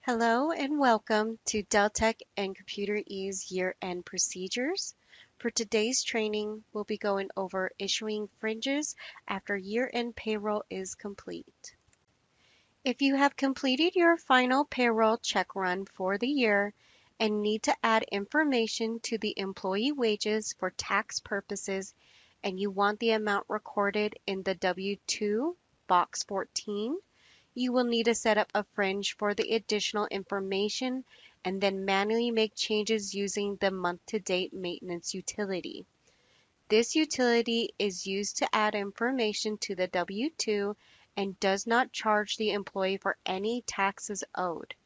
Hello and welcome to Deltek and ComputerEase year-end procedures. For today's training, we'll be going over issuing fringes after year-end payroll is complete. If you have completed your final payroll check run for the year and need to add information to the employee wages for tax purposes and you want the amount recorded in the W-2 box 14, you will need to set up a fringe for the additional information and then manually make changes using the month-to-date maintenance utility. This utility is used to add information to the W-2 and does not charge the employee for any taxes owed.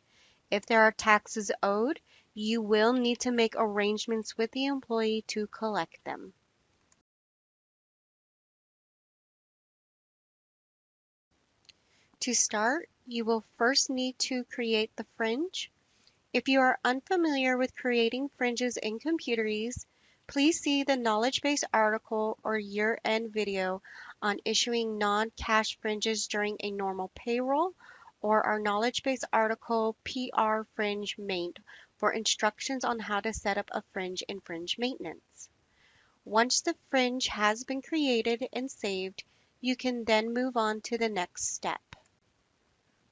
If there are taxes owed, you will need to make arrangements with the employee to collect them. To start, you will first need to create the fringe. If you are unfamiliar with creating fringes in ComputerEase, please see the knowledge base article or year-end video on issuing non-cash fringes during a normal payroll, or our knowledge base article PR Fringe Maint for instructions on how to set up a fringe in fringe maintenance. Once the fringe has been created and saved, you can then move on to the next step.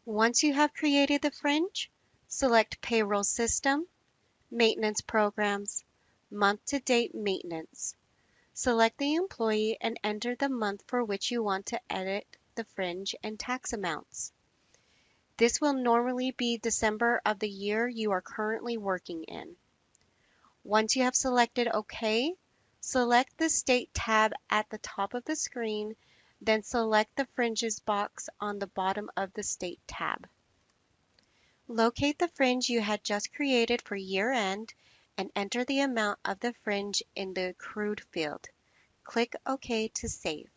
Once you have created the fringe, select Payroll System, Maintenance Programs, Month-to-Date Maintenance. Select the employee and enter the month for which you want to edit the fringe and tax amounts. This will normally be December of the year you are currently working in. Once you have selected OK, select the State tab at the top of the screen, then select the Fringes box on the bottom of the State tab. Locate the fringe you had just created for year-end and enter the amount of the fringe in the accrued field. Click OK to save.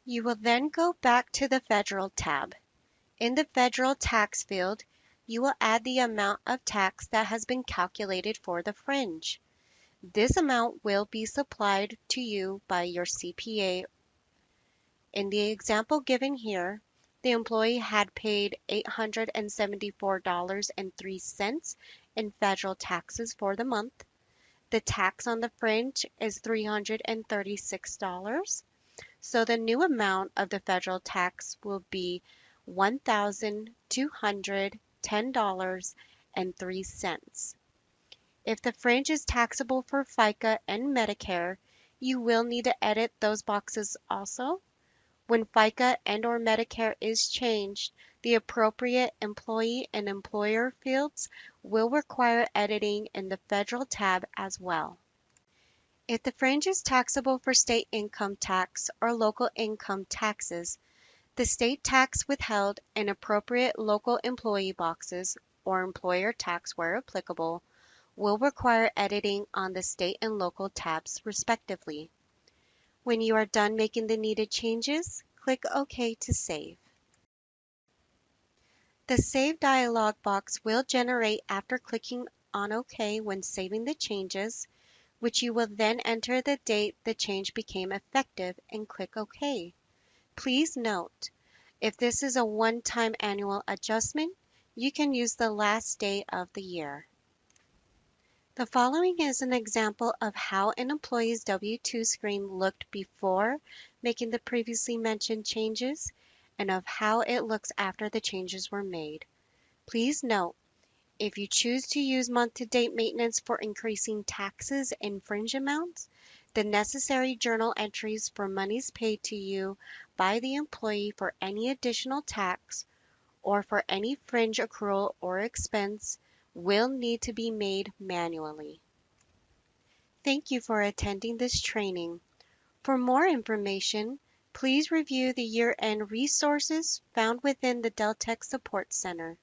You will then go back to the Federal tab. In the Federal tax field, you will add the amount of tax that has been calculated for the fringe. This amount will be supplied to you by your CPA. In the example given here, the employee had paid $874.03 in federal taxes for the month. The tax on the fringe is $336, so the new amount of the federal tax will be $1,210.03. If the fringe is taxable for FICA and Medicare, you will need to edit those boxes also. When FICA and/or Medicare is changed, the appropriate employee and employer fields will require editing in the Federal tab as well. If the fringe is taxable for state income tax or local income taxes, the state tax withheld and appropriate local employee boxes or employer tax where applicable will require editing on the state and local tabs respectively. When you are done making the needed changes, click OK to save. The Save dialog box will generate after clicking on OK when saving the changes, which you will then enter the date the change became effective and click OK. Please note, if this is a one-time annual adjustment, you can use the last day of the year. The following is an example of how an employee's W-2 screen looked before making the previously mentioned changes and of how it looks after the changes were made. Please note, if you choose to use month-to-date maintenance for increasing taxes and fringe amounts, the necessary journal entries for monies paid to you by the employee for any additional tax or for any fringe accrual or expense will need to be made manually. Thank you for attending this training. For more information, please review the year-end resources found within the Deltek Support Center.